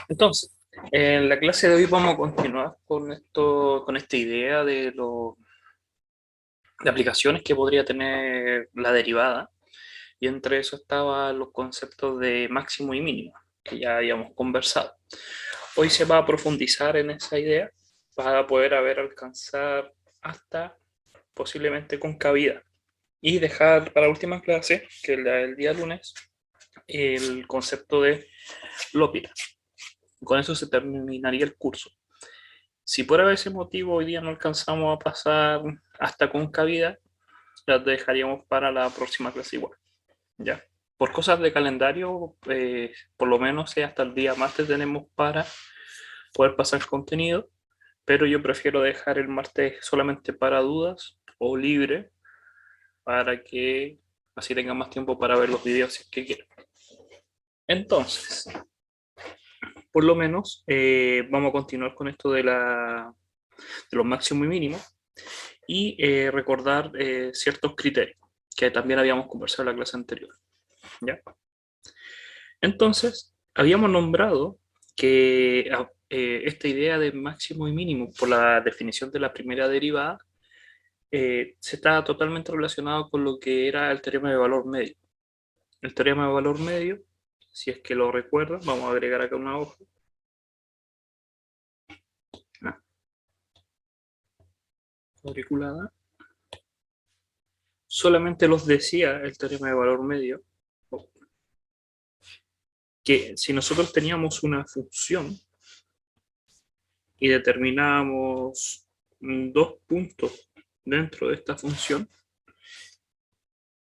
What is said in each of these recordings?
Entonces, en la clase de hoy vamos a continuar con esto, con esta idea de aplicaciones que podría tener la derivada, y entre eso estaban los conceptos de máximo y mínimo, que ya habíamos conversado. Hoy se va a profundizar en esa idea para poder alcanzar hasta posiblemente concavidad y dejar para la última clase, que es la del día lunes, el concepto de L'Hopital. Con eso se terminaría el curso. Si por ese motivo hoy día no alcanzamos a pasar hasta concavidad, las dejaríamos para la próxima clase igual, ¿ya? Por cosas de calendario, por lo menos hasta el día martes tenemos para poder pasar contenido, pero yo prefiero dejar el martes solamente para dudas o libre, para que así tengan más tiempo para ver los videos si es que quieren. Entonces, por lo menos vamos a continuar con esto de los máximos y mínimos y recordar ciertos criterios que también habíamos conversado en la clase anterior, ¿ya? Entonces, habíamos nombrado que esta idea de máximo y mínimo por la definición de la primera derivada se está totalmente relacionado con lo que era el teorema de valor medio. El teorema de valor medio, si es que lo recuerdan, vamos a agregar acá una hoja. Cuadriculada. Solamente los decía el teorema de valor medio que si nosotros teníamos una función y determinábamos dos puntos dentro de esta función,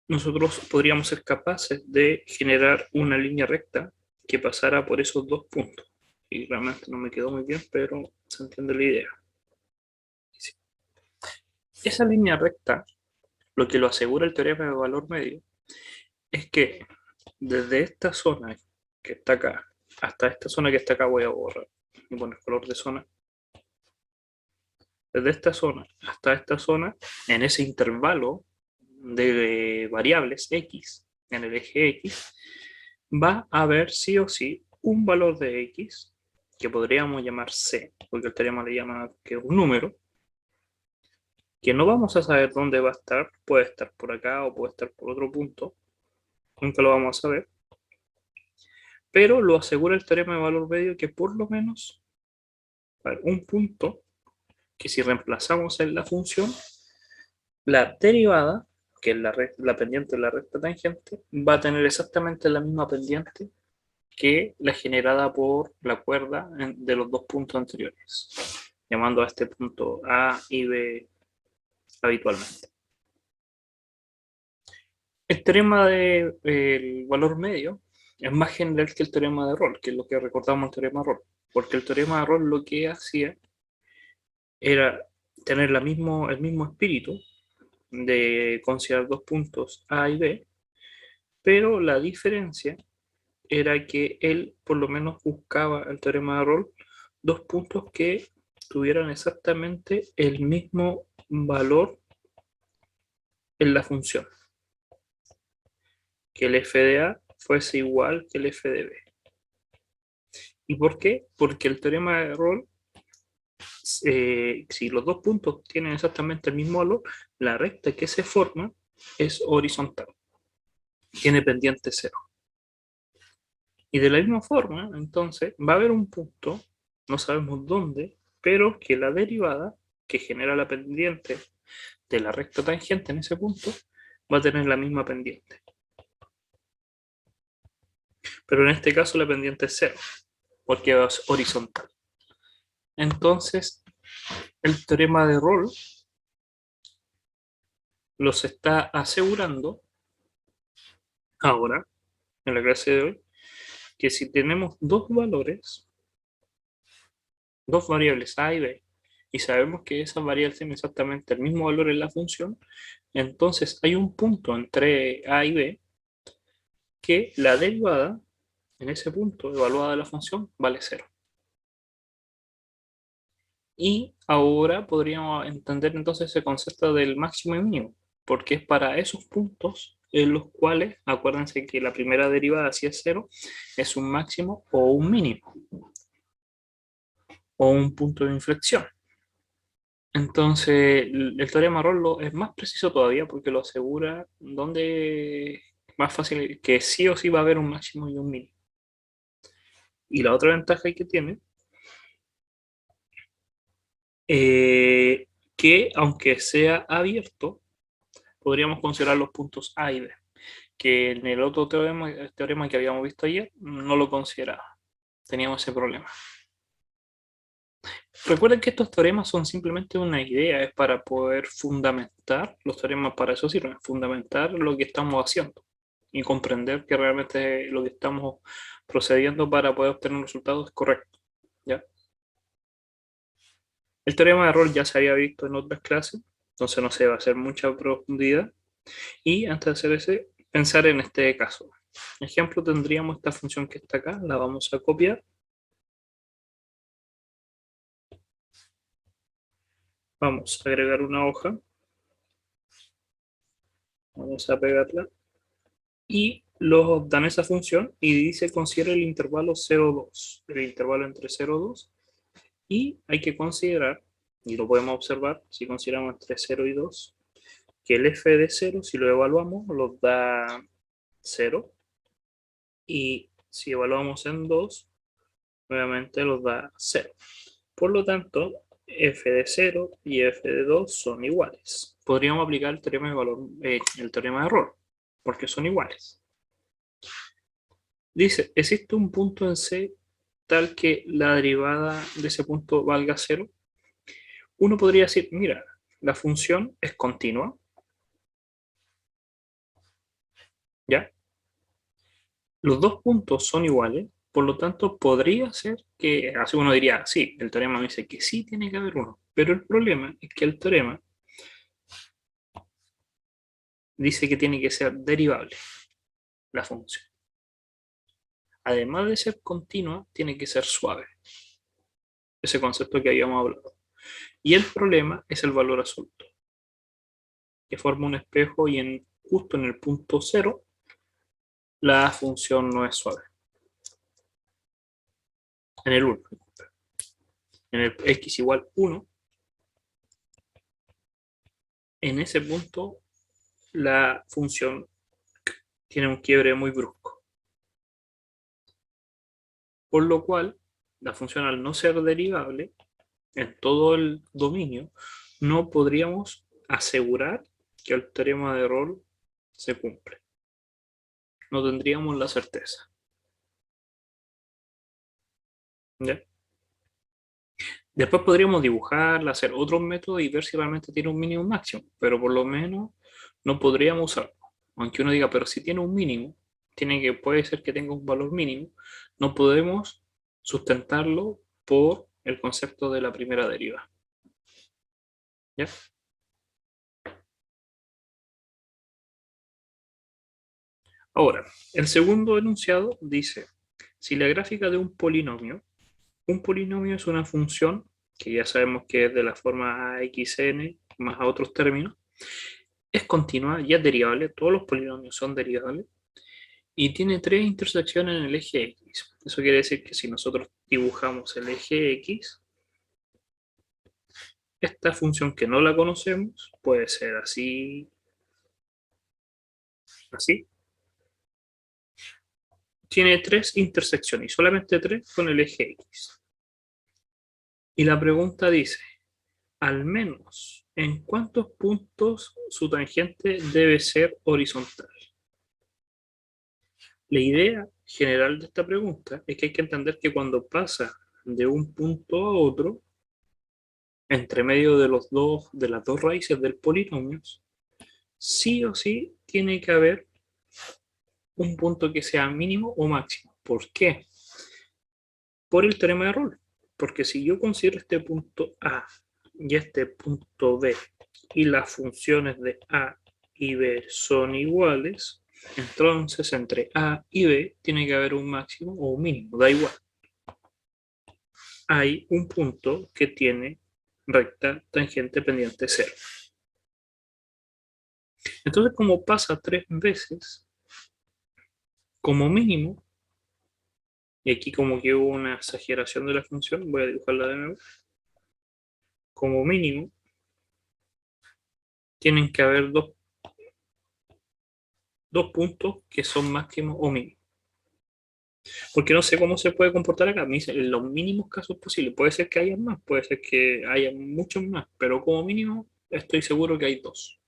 nosotros podríamos ser capaces de generar una línea recta que pasara por esos dos puntos. Y realmente no me quedó muy bien, pero se entiende la idea. Esa línea recta, lo que lo asegura el teorema de valor medio, es que desde esta zona que está acá hasta esta zona que está acá, voy a borrar y poner color de zona. Desde esta zona hasta esta zona, en ese intervalo de variables x, en el eje x, va a haber sí o sí un valor de x, que podríamos llamar c, porque el teorema le llama que es un número, que no vamos a saber dónde va a estar, puede estar por acá o puede estar por otro punto, nunca lo vamos a saber, pero lo asegura el teorema de valor medio que por lo menos un punto que si reemplazamos en la función, la derivada, que es la pendiente de la recta tangente, va a tener exactamente la misma pendiente que la generada por la cuerda de los dos puntos anteriores, llamando a este punto A y B habitualmente. El teorema del valor medio es más general que el teorema de Rolle, que es lo que recordamos el teorema de Rolle, porque el teorema de Rolle lo que hacía era tener el mismo espíritu de considerar dos puntos A y B, pero la diferencia era que él por lo menos buscaba el teorema de Rolle dos puntos que tuvieran exactamente el mismo valor en la función, que el f de A fuese igual que el f de B. ¿Y por qué? Porque el teorema de Rolle, si los dos puntos tienen exactamente el mismo valor, la recta que se forma es horizontal, tiene pendiente cero. Y de la misma forma, entonces, va a haber un punto, no sabemos dónde, pero que la derivada que genera la pendiente de la recta tangente en ese punto va a tener la misma pendiente. Pero en este caso la pendiente es cero, porque es horizontal. Entonces, el teorema de Rolle los está asegurando ahora, en la clase de hoy, que si tenemos dos valores, dos variables A y B, y sabemos que esas variables tienen exactamente el mismo valor en la función, entonces hay un punto entre A y B que la derivada en ese punto evaluada de la función vale cero. Y ahora podríamos entender entonces ese concepto del máximo y mínimo, porque es para esos puntos en los cuales, acuérdense que la primera derivada, si es cero, es un máximo o un mínimo. o un punto de inflexión. Entonces, el teorema de Rollo es más preciso todavía porque lo asegura donde más fácil que sí o sí va a haber un máximo y un mínimo. Y la otra ventaja que tiene, eh, que aunque sea abierto, podríamos considerar los puntos A y B, que en el otro teorema, el teorema que habíamos visto ayer no lo consideraba. Teníamos ese problema. Recuerden que estos teoremas son simplemente una idea, es para poder fundamentar, los teoremas para eso sirven, fundamentar lo que estamos haciendo y comprender que realmente lo que estamos procediendo para poder obtener un resultado es correcto, ¿ya? El teorema de error ya se había visto en otras clases, entonces no se va a hacer mucha profundidad. Y antes de hacer ese, pensar en este caso. Ejemplo, tendríamos esta función que está acá, la vamos a copiar. Vamos a agregar una hoja, vamos a pegarla y los dan esa función y dice considera el intervalo 0,2, el intervalo entre 0 y 2, y hay que considerar, y lo podemos observar si consideramos entre 0 y 2, que el f de 0, si lo evaluamos, nos da 0, y si evaluamos en 2, nuevamente nos da 0. Por lo tanto, f de 0 y f de 2 son iguales. Podríamos aplicar el teorema de valor, el teorema de error, porque son iguales. Dice, ¿existe un punto en C tal que la derivada de ese punto valga 0? Uno podría decir, mira, la función es continua, ¿ya? Los dos puntos son iguales, por lo tanto podría ser que, así uno diría, sí, el teorema dice que sí tiene que haber uno, pero el problema es que el teorema dice que tiene que ser derivable la función. Además de ser continua, tiene que ser suave. Ese concepto que habíamos hablado. Y el problema es el valor absoluto, que forma un espejo y justo en el punto cero, la función no es suave. En el 1, en el x igual 1, en ese punto la función tiene un quiebre muy brusco. Por lo cual, la función al no ser derivable en todo el dominio, no podríamos asegurar que el teorema de error se cumple. No tendríamos la certeza. ¿Ya? Después podríamos dibujarla, hacer otros métodos y ver si realmente tiene un mínimo máximo, pero por lo menos no podríamos usarlo. Aunque uno diga, pero si tiene un mínimo, puede ser que tenga un valor mínimo, no podemos sustentarlo por el concepto de la primera deriva. ¿Ya? Ahora, el segundo enunciado dice, si la gráfica de un polinomio es una función que ya sabemos que es de la forma AXN más a otros términos, es continua y es derivable, todos los polinomios son derivables, y tiene tres intersecciones en el eje X. Eso quiere decir que si nosotros dibujamos el eje X, esta función que no la conocemos puede ser así, así. Tiene tres intersecciones y solamente tres con el eje X. Y la pregunta dice, al menos, ¿en cuántos puntos su tangente debe ser horizontal? La idea general de esta pregunta es que hay que entender que cuando pasa de un punto a otro, entre medio de las dos raíces del polinomio, sí o sí tiene que haber un punto que sea mínimo o máximo. ¿Por qué? Por el teorema de error. Porque si yo considero este punto A y este punto B y las funciones de A y B son iguales, entonces entre A y B tiene que haber un máximo o un mínimo, da igual. Hay un punto que tiene recta tangente pendiente 0. Entonces, como pasa tres veces, como mínimo, Y aquí como que hubo una exageración de la función, voy a dibujarla de nuevo. Como mínimo, tienen que haber dos puntos que son máximos o mínimos. Porque no sé cómo se puede comportar acá. Me dice, en los mínimos casos posibles. Puede ser que haya más, puede ser que haya muchos más, pero como mínimo estoy seguro que hay dos.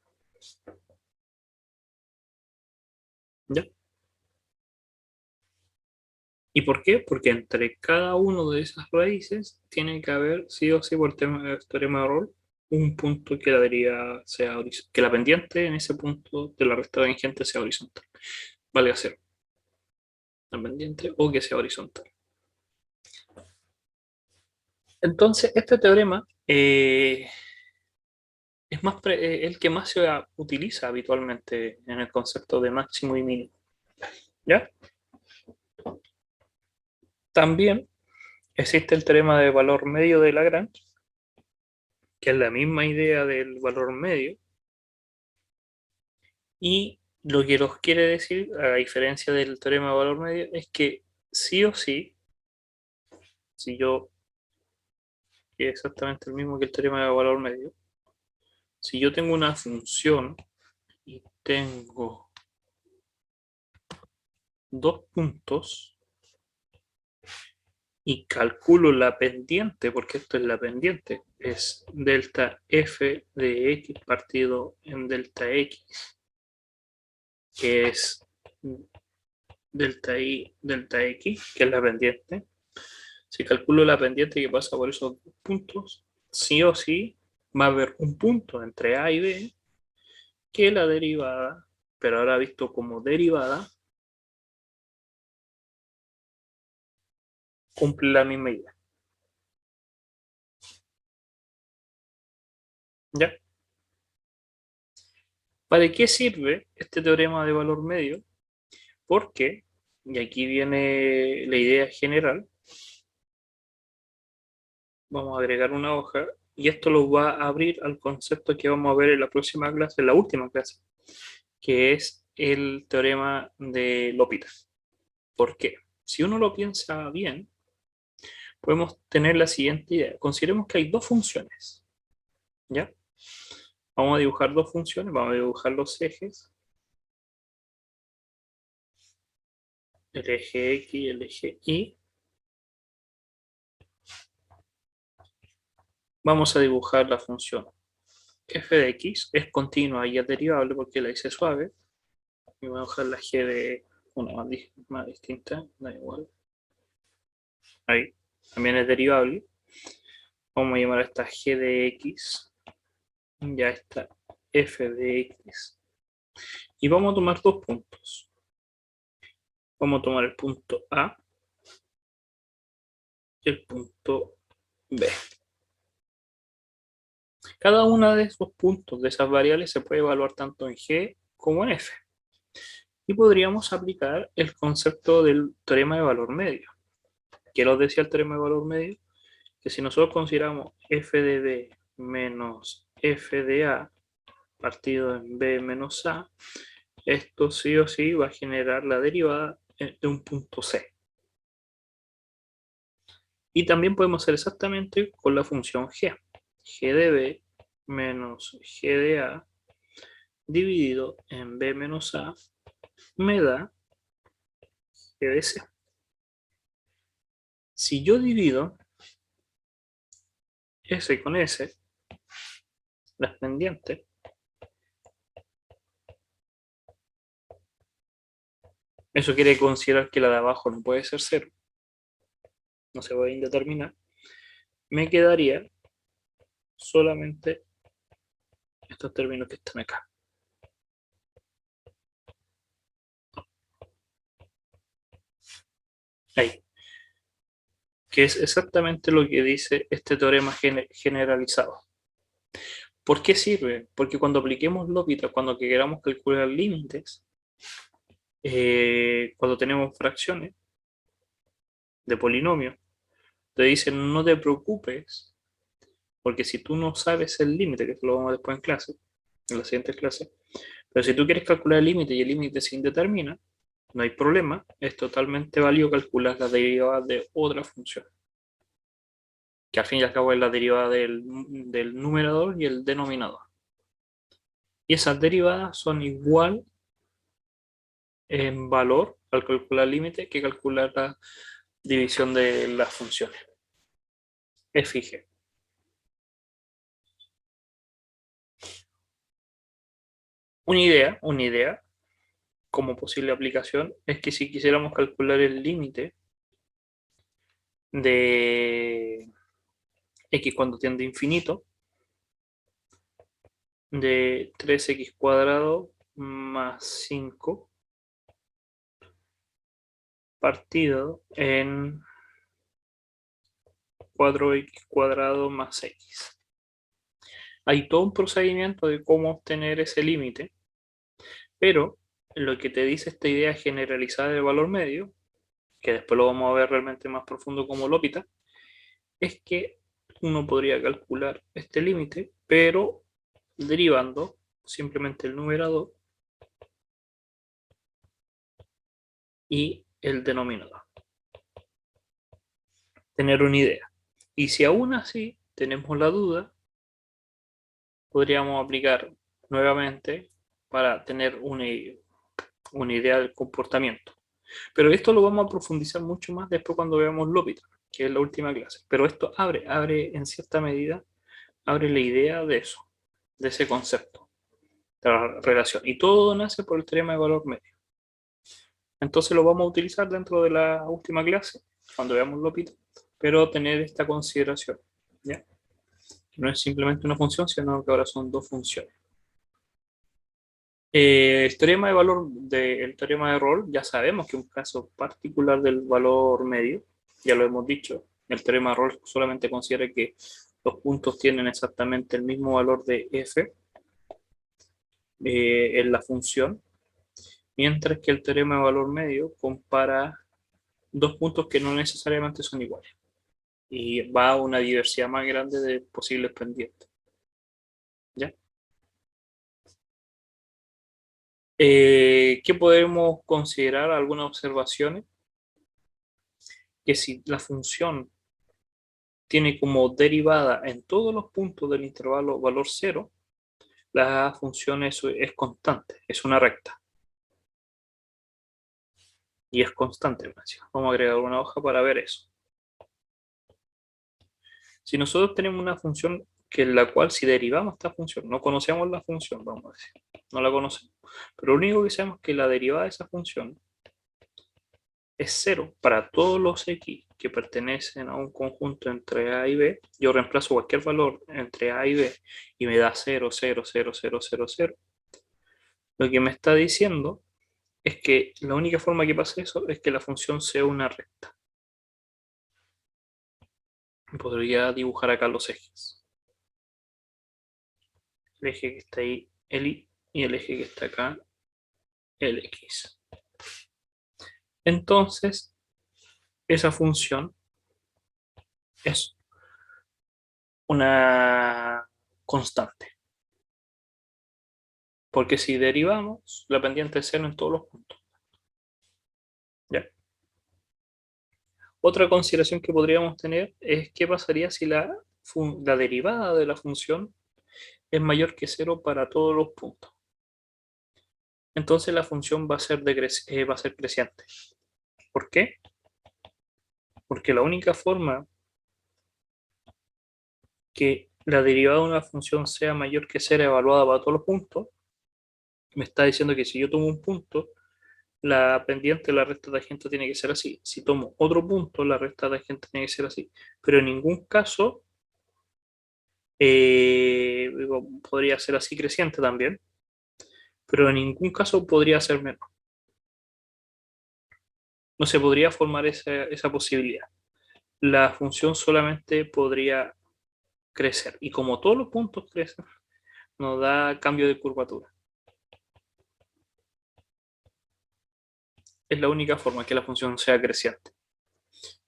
¿Ya? ¿Y por qué? Porque entre cada uno de esas raíces tiene que haber, sí o sí, por teorema de Rolle, un punto que la deriva sea horizontal, que la pendiente en ese punto de la recta tangente sea horizontal. Vale a cero, la pendiente o que sea horizontal. Entonces, este teorema es el que más se utiliza habitualmente en el concepto de máximo y mínimo. ¿Ya? También existe el teorema de valor medio de Lagrange, que es la misma idea del valor medio, y lo que nos quiere decir, a diferencia del teorema de valor medio, es que sí o sí, si yo, que es exactamente el mismo que el teorema de valor medio, si yo tengo una función y tengo dos puntos y calculo la pendiente, porque esto es la pendiente, es delta f de x partido en delta x, que es delta y delta x, que es la pendiente. Si calculo la pendiente que pasa por esos dos puntos, sí o sí va a haber un punto entre a y b que la derivada, pero ahora visto como derivada, cumple la misma idea. ¿Ya? ¿Para qué sirve este teorema de valor medio? Porque, y aquí viene la idea general, vamos a agregar una hoja y esto lo va a abrir al concepto que vamos a ver en la próxima clase, en la última clase, que es el teorema de L'Hopital. ¿Por qué? Si uno lo piensa bien, podemos tener la siguiente idea. Consideremos que hay dos funciones, ¿ya? Vamos a dibujar dos funciones, vamos a dibujar los ejes, el eje X y el eje Y. Vamos a dibujar la función f de x, es continua y es derivable porque la hice suave. Y voy a dibujar la g de una más distinta, da igual. Ahí, también es derivable. Vamos a llamar a esta g de x, ya está f de x. Y vamos a tomar dos puntos. Vamos a tomar el punto A y el punto B. Cada uno de esos puntos de esas variables se puede evaluar tanto en G como en F. Y podríamos aplicar el concepto del teorema de valor medio. ¿Qué nos decía el teorema de valor medio? Que si nosotros consideramos f de B menos f de A partido en B menos A, esto sí o sí va a generar la derivada de un punto C. Y también podemos hacer exactamente con la función G. G de B menos G de A dividido en B menos A me da G de C. Si yo divido S con S, las pendientes, eso quiere considerar que la de abajo no puede ser cero, no se puede indeterminar, me quedaría solamente estos términos que están acá. Ahí. Que es exactamente lo que dice este teorema generalizado. ¿Por qué sirve? Porque cuando apliquemos L'Hopital, cuando queramos calcular límites, cuando tenemos fracciones de polinomios, te dicen no te preocupes, porque si tú no sabes el límite, que esto lo vamos a ver después en clase, en la siguiente clase, pero si tú quieres calcular el límite y el límite se indetermina, no hay problema, es totalmente válido calcular la derivada de otra función, que al fin y al cabo es la derivada del numerador y el denominador. Y esas derivadas son igual en valor al calcular el límite que calcular la división de las funciones. F y G. Una idea como posible aplicación es que si quisiéramos calcular el límite de x cuando tiende a infinito, de 3x cuadrado más 5 partido en 4x cuadrado más x. Hay todo un procedimiento de cómo obtener ese límite, pero lo que te dice esta idea generalizada del valor medio, que después lo vamos a ver realmente más profundo como L'Hopital, es que uno podría calcular este límite, pero derivando simplemente el numerador y el denominador. Tener una idea. Y si aún así tenemos la duda, podríamos aplicar nuevamente para tener una idea del comportamiento. Pero esto lo vamos a profundizar mucho más después cuando veamos L'Hopital, que es la última clase. Pero esto abre en cierta medida, abre la idea de eso, de ese concepto, de la relación. Y todo nace por el teorema de valor medio. Entonces lo vamos a utilizar dentro de la última clase, cuando veamos L'Hopital, pero tener esta consideración, ¿ya? No es simplemente una función, sino que ahora son dos funciones. El teorema de valor el teorema de Rolle ya sabemos que es un caso particular del valor medio, ya lo hemos dicho. El teorema de Rolle solamente considera que los puntos tienen exactamente el mismo valor de f en la función, mientras que el teorema de valor medio compara dos puntos que no necesariamente son iguales y va a una diversidad más grande de posibles pendientes. ¿Ya? ¿Qué podemos considerar? Algunas observaciones. Que si la función tiene como derivada en todos los puntos del intervalo valor cero, la función es constante, es una recta. Y es constante. Vamos a agregar una hoja para ver eso. Si nosotros tenemos una función que en la cual si derivamos esta función, no conocemos la función, vamos a decir, no la conocemos, pero lo único que sabemos es que la derivada de esa función es cero para todos los x que pertenecen a un conjunto entre a y b. Yo reemplazo cualquier valor entre a y b y me da 0, 0, 0, 0, 0, 0. Lo que me está diciendo es que la única forma que pase eso es que la función sea una recta. Podría dibujar acá los ejes. El eje que está ahí, el y, y el eje que está acá, el x. Entonces, esa función es una constante. Porque si derivamos, la pendiente es 0 en todos los puntos. ¿Ya? Otra consideración que podríamos tener es qué pasaría si la derivada de la función es mayor que 0 para todos los puntos. Entonces la función va a ser, va a ser creciente. ¿Por qué? Porque la única forma que la derivada de una función sea mayor que 0 evaluada para todos los puntos, me está diciendo que si yo tomo un punto, la pendiente, la recta tangente tiene que ser así. Si tomo otro punto, la recta tangente tiene que ser así. Pero en ningún caso podría ser así creciente también, pero en ningún caso podría ser menos. No se podría formar esa posibilidad. La función solamente podría crecer. Y como todos los puntos crecen, nos da cambio de curvatura. Es la única forma que la función sea creciente.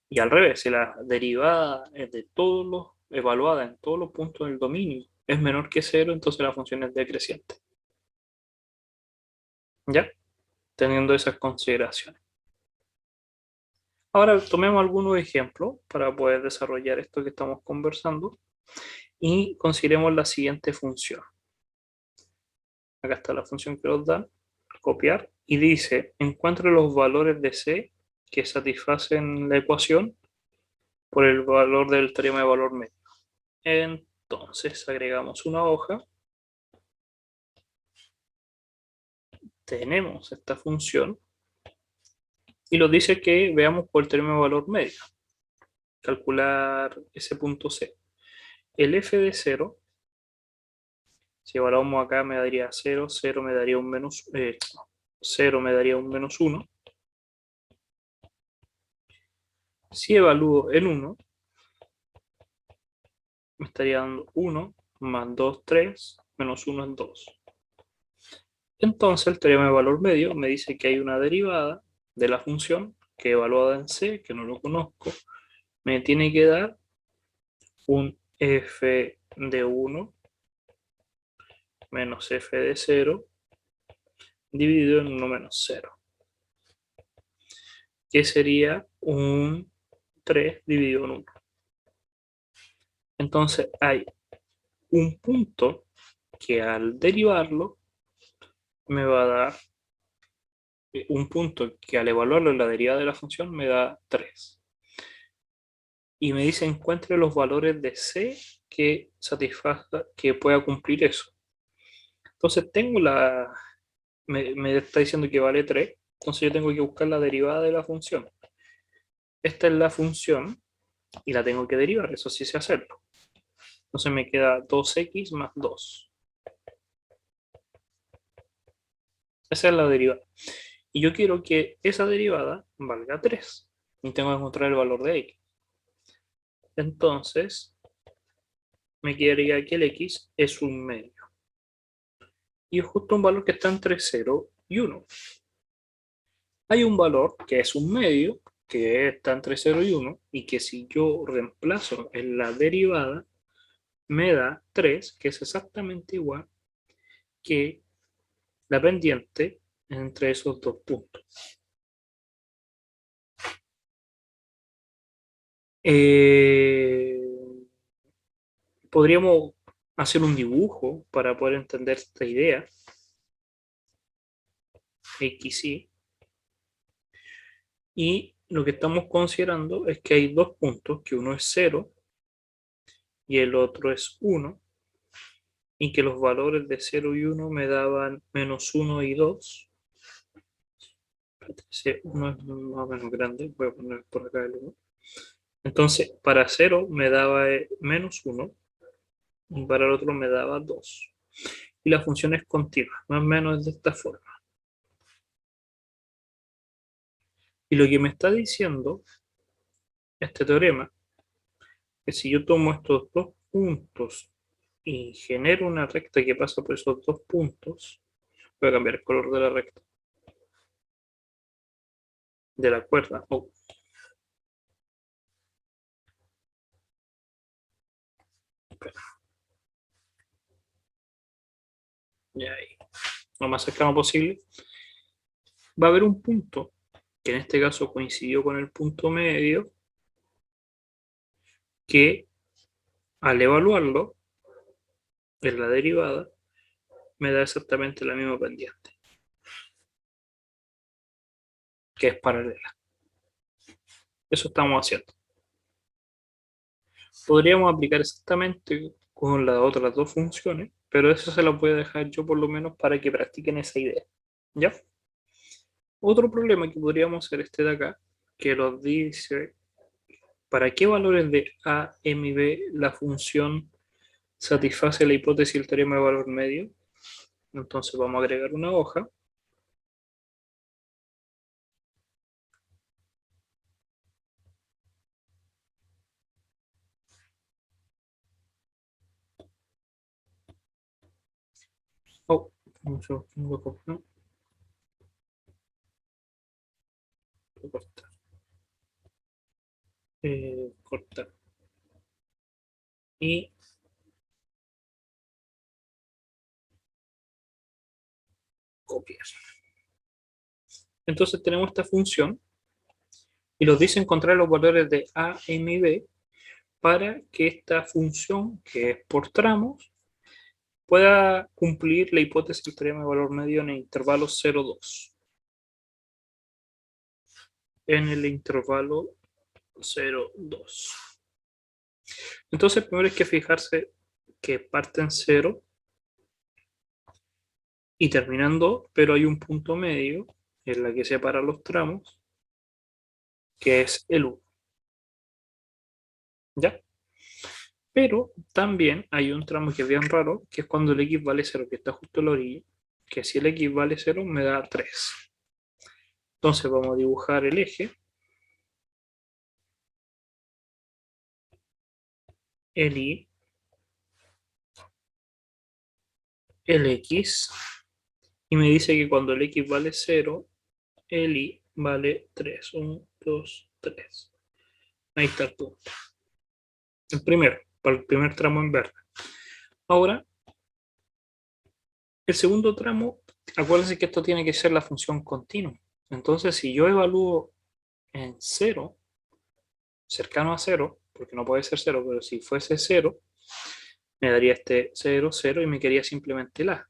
Y al revés, si la derivada es de todos los, evaluada en todos los puntos del dominio es menor que 0, entonces la función es decreciente. ¿Ya? teniendo esas consideraciones. Ahora tomemos algunos ejemplos para poder desarrollar esto que estamos conversando y consideremos la siguiente función. Acá está la función que nos dan, copiar, y dice, encuentre los valores de C que satisfacen la ecuación por el valor del teorema de valor medio. Entonces agregamos una hoja, tenemos esta función y nos dice que veamos por el teorema de valor medio, calcular ese punto C. El f de 0, si evaluamos acá me daría 0, 0 me daría un menos, 0 me daría un menos 1. Si evalúo el 1, me estaría dando 1 más 2, 3, menos 1 es 2. Entonces el teorema de valor medio me dice que hay una derivada de la función que evaluada en C, que no lo conozco, me tiene que dar un f de 1 menos f de 0 dividido en 1 menos 0, que sería un 3 dividido en 1. Entonces hay un punto que al derivarlo me va a dar un punto que al evaluarlo en la derivada de la función me da 3. Y me dice encuentre los valores de C que satisfaga, que pueda cumplir eso. Entonces tengo me está diciendo que vale 3, entonces yo tengo que buscar la derivada de la función. Esta es la función y la tengo que derivar, eso sí sé hacerlo. Entonces me queda 2x más 2. Esa es la derivada. Y yo quiero que esa derivada valga 3. Y tengo que encontrar el valor de x. Entonces, me quedaría que el x es un medio. Y es justo un valor que está entre 0 y 1. Hay un valor que es un medio, que está entre 0 y 1, y que si yo reemplazo en la derivada, me da 3, que es exactamente igual que la pendiente entre esos dos puntos. Podríamos hacer un dibujo para poder entender esta idea. X, Y. Y lo que estamos considerando es que hay dos puntos, que uno es 0 y el otro es 1, y que los valores de 0 y 1 me daban menos 1 y 2. Ese 1 es más o menos grande, voy a poner por acá el 1. Entonces, para 0 me daba menos 1 y para el otro me daba 2. Y la función es continua, más o menos de esta forma. Y lo que me está diciendo este teorema que si yo tomo estos dos puntos y genero una recta que pasa por esos dos puntos, voy a cambiar el color de la recta, de la cuerda. Oh, espera, ya ahí, lo más cercano posible. Va a haber un punto, que en este caso coincidió con el punto medio, que al evaluarlo en la derivada, me da exactamente la misma pendiente, que es paralela. Eso estamos haciendo. Podríamos aplicar exactamente con las otras dos funciones, pero eso se lo voy a dejar yo por lo menos para que practiquen esa idea. ¿Ya? Otro problema que podríamos hacer este de acá, que nos dice para qué valores de A, M y B la función satisface la hipótesis del teorema de valor medio. Entonces vamos a agregar una hoja. Oh, mucho, no, cortar. Cortar. Y copiar. Entonces tenemos esta función y nos dice encontrar los valores de A, M y B para que esta función, que es por tramos, pueda cumplir la hipótesis del teorema de valor medio en el intervalo 0,2. En el intervalo 0,2. Entonces primero hay que fijarse que parte en 0 y terminando, pero hay un punto medio en la que separa los tramos, que es el 1. ¿Ya? Pero también hay un tramo que es bien raro, que es cuando el x vale 0, que está justo en la orilla, que si el x vale 0 me da 3. Entonces vamos a dibujar el eje, el y, el x, y me dice que cuando el x vale 0, el y vale 3. 1, 2, 3. Ahí está el punto. El primero, para el primer tramo en verde. Ahora, el segundo tramo, acuérdense que esto tiene que ser la función continua. Entonces, si yo evalúo en 0, cercano a 0, porque no puede ser 0, pero si fuese 0, me daría este 0, 0 y me quedaría simplemente el A.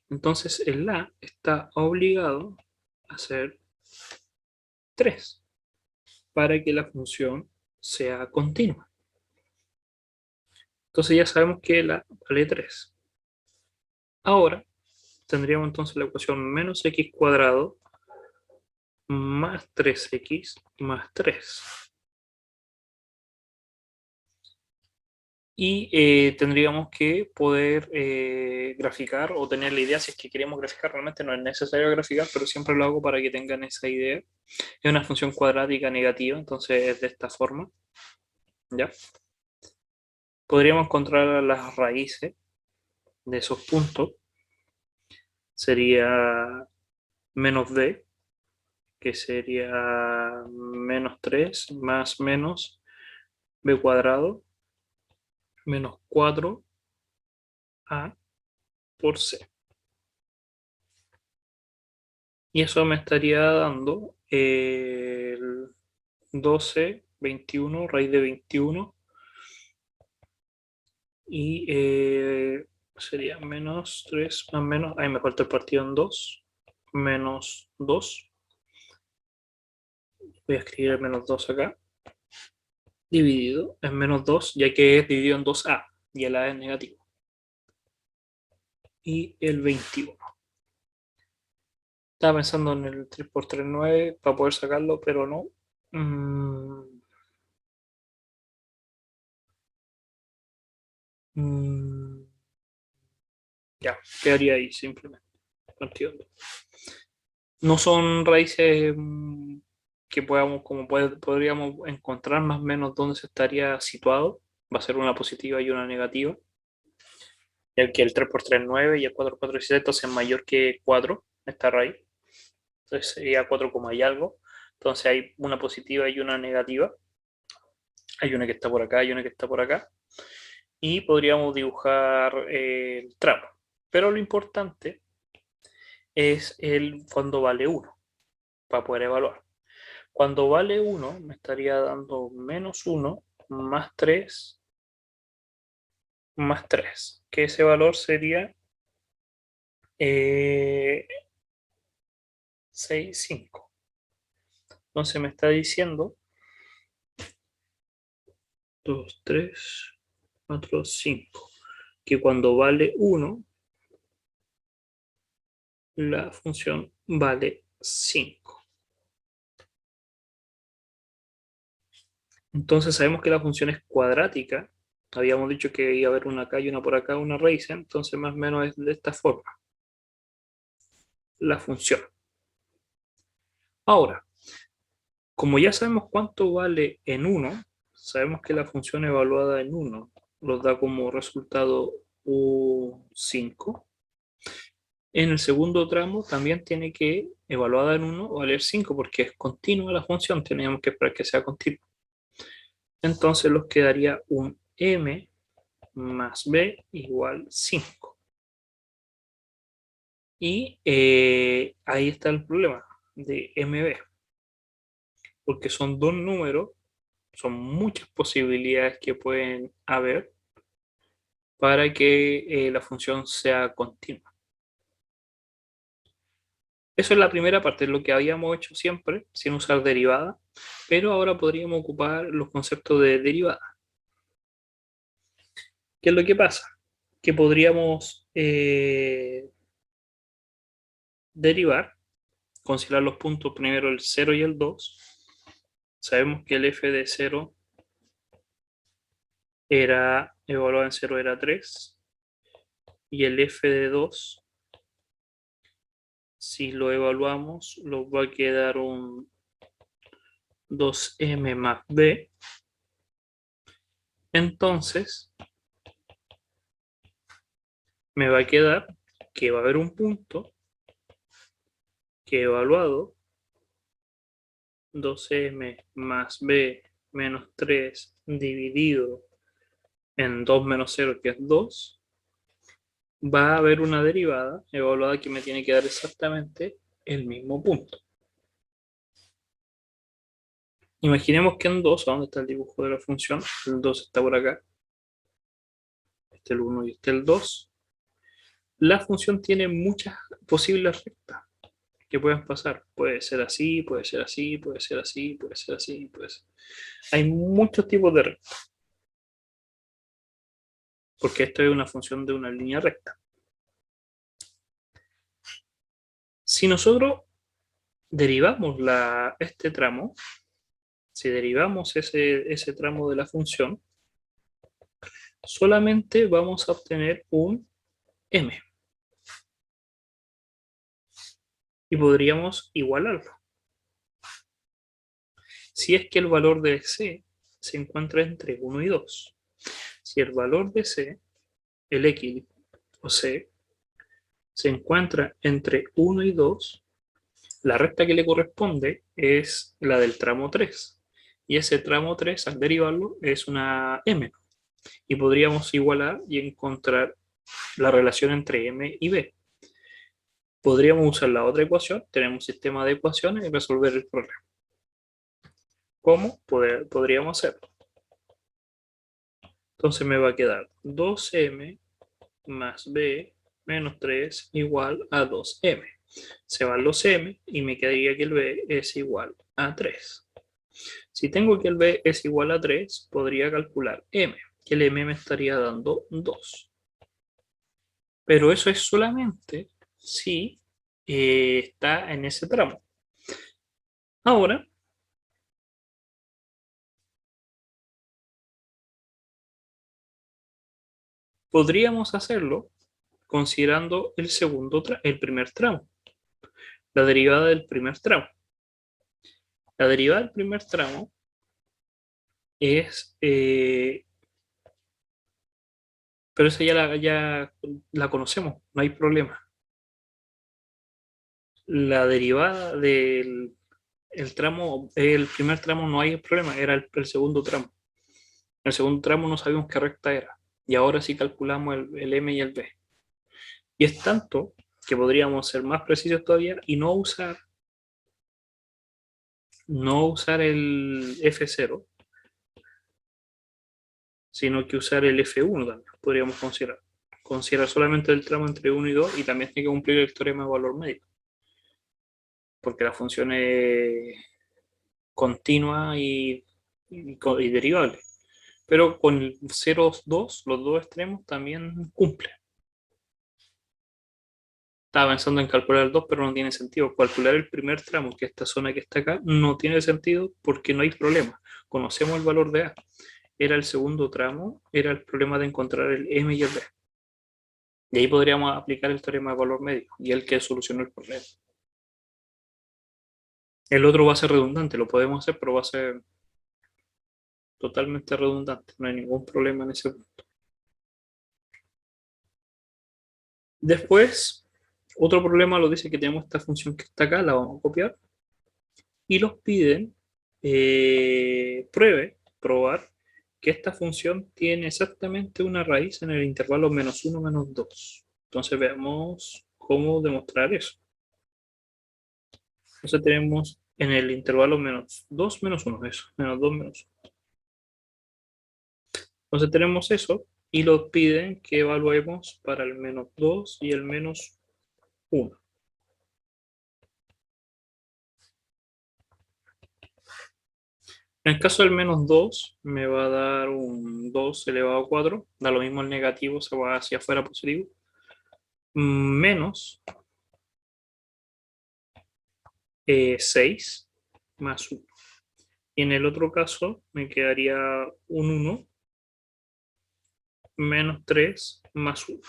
Entonces el A está obligado a ser 3 para que la función sea continua. Entonces ya sabemos que el A vale 3. Ahora tendríamos entonces la ecuación menos x cuadrado más 3x más 3. Y tendríamos que poder graficar o tener la idea si es que queremos graficar. Realmente no es necesario graficar, pero siempre lo hago para que tengan esa idea. Es una función cuadrática negativa, entonces es de esta forma. ¿Ya? Podríamos encontrar las raíces de esos puntos. Sería menos b, que sería menos 3 más menos b cuadrado menos 4a por c. Y eso me estaría dando el 12, 21, raíz de 21. Y sería menos 3 más menos. Ahí me falta el partido en 2. Menos 2. Voy a escribir el menos 2 acá. Dividido en menos 2, ya que es dividido en 2a. Y el a es negativo. Y el 21. Estaba pensando en el 3 por 3, 9 para poder sacarlo, pero no. Mm, mm, ya, quedaría ahí simplemente. Partido en 2. No son raíces que podamos, como podríamos encontrar más o menos dónde se estaría situado. Va a ser una positiva y una negativa. Ya que el 3 por 3 es 9 y el 4 por 4 es 17, entonces es mayor que 4 esta raíz. Entonces sería 4 como hay algo. Entonces hay una positiva y una negativa. Hay una que está por acá y una que está por acá. Y podríamos dibujar el tramo. Pero lo importante es el cuando vale 1 para poder evaluar. Cuando vale 1 me estaría dando menos 1 más 3 más 3, que ese valor sería 6, 5. Entonces me está diciendo 2, 3, 4, 5, que cuando vale 1, la función vale 5. Entonces sabemos que la función es cuadrática. Habíamos dicho que iba a haber una acá y una por acá, una raíz, entonces más o menos es de esta forma la función. Ahora, como ya sabemos cuánto vale en 1, sabemos que la función evaluada en 1 nos da como resultado un 5. En el segundo tramo también tiene que, evaluada en 1, valer 5 porque es continua la función, teníamos que esperar que sea continua. Entonces nos quedaría un m más b igual 5. Y ahí está el problema. de MB, porque son dos números, son muchas posibilidades que pueden haber para que la función sea continua. Eso es la primera parte, lo que habíamos hecho siempre, sin usar derivada, pero ahora podríamos ocupar los conceptos de derivada. ¿Qué es lo que pasa? Que podríamos derivar, considerar los puntos primero el 0 y el 2. Sabemos que el f de 0 era, evaluado en 0 era 3, y el f de 2, si lo evaluamos, nos va a quedar un 2m más b. Entonces, me va a quedar que va a haber un punto que evaluado 2m más b menos 3 dividido en 2 menos 0, que es 2, va a haber una derivada evaluada que me tiene que dar exactamente el mismo punto. Imaginemos que en 2, ¿a dónde está el dibujo de la función? El 2 está por acá. Este es el 1 y este es el 2. La función tiene muchas posibles rectas que pueden pasar. Puede ser así, puede ser así, puede ser así, puede ser así, puede ser. Hay muchos tipos de rectas, porque esto es una función de una línea recta. Si nosotros derivamos este tramo, si derivamos ese tramo de la función, solamente vamos a obtener un m. Y podríamos igualarlo. Si es que el valor de c se encuentra entre 1 y 2. Si el valor de c, el x o c, se encuentra entre 1 y 2, la recta que le corresponde es la del tramo 3. Y ese tramo 3, al derivarlo, es una m. Y podríamos igualar y encontrar la relación entre m y b. Podríamos usar la otra ecuación, tenemos un sistema de ecuaciones y resolver el problema. ¿Cómo podríamos hacerlo? Entonces me va a quedar 2m más b menos 3 igual a 2m. Se van los m y me quedaría que el b es igual a 3. Si tengo que el b es igual a 3, podría calcular m, que el m me estaría dando 2. Pero eso es solamente si está en ese tramo. Ahora, podríamos hacerlo considerando el primer tramo, la derivada del primer tramo. La derivada del primer tramo es, pero esa ya la conocemos, no hay problema. La derivada del tramo, el primer tramo no hay problema, era el segundo tramo. El segundo tramo no sabíamos qué recta era, y ahora sí calculamos el m y el b. Y es tanto que podríamos ser más precisos todavía y no usar el F0, sino que usar el F1 también, podríamos considerar. Considerar solamente el tramo entre 1 y 2 y también tiene que cumplir el teorema de valor medio, porque la función es continua y derivable. Pero con el 0, 2, los dos extremos también cumple. Estaba pensando en calcular el 2, pero no tiene sentido. Calcular el primer tramo, que es esta zona que está acá, no tiene sentido porque no hay problema. Conocemos el valor de A. Era el segundo tramo, era el problema de encontrar el M y el B. Y ahí podríamos aplicar el teorema de valor medio y el que solucionó el problema. El otro va a ser redundante, lo podemos hacer, pero va a ser totalmente redundante. No hay ningún problema en ese punto. Después, otro problema lo dice que tenemos esta función que está acá, la vamos a copiar. Y nos piden probar que esta función tiene exactamente una raíz en el intervalo -1, -2. Entonces veamos cómo demostrar eso. Entonces tenemos en el intervalo menos 2 menos 1, eso, menos 2 menos 1. Entonces tenemos eso y nos piden que evaluemos para el menos 2 y el menos 1. En el caso del menos 2, me va a dar un 2 elevado a 4. Da lo mismo el negativo, se va hacia afuera positivo. Menos 6 más 1. Y en el otro caso me quedaría un 1 menos 3 más 1.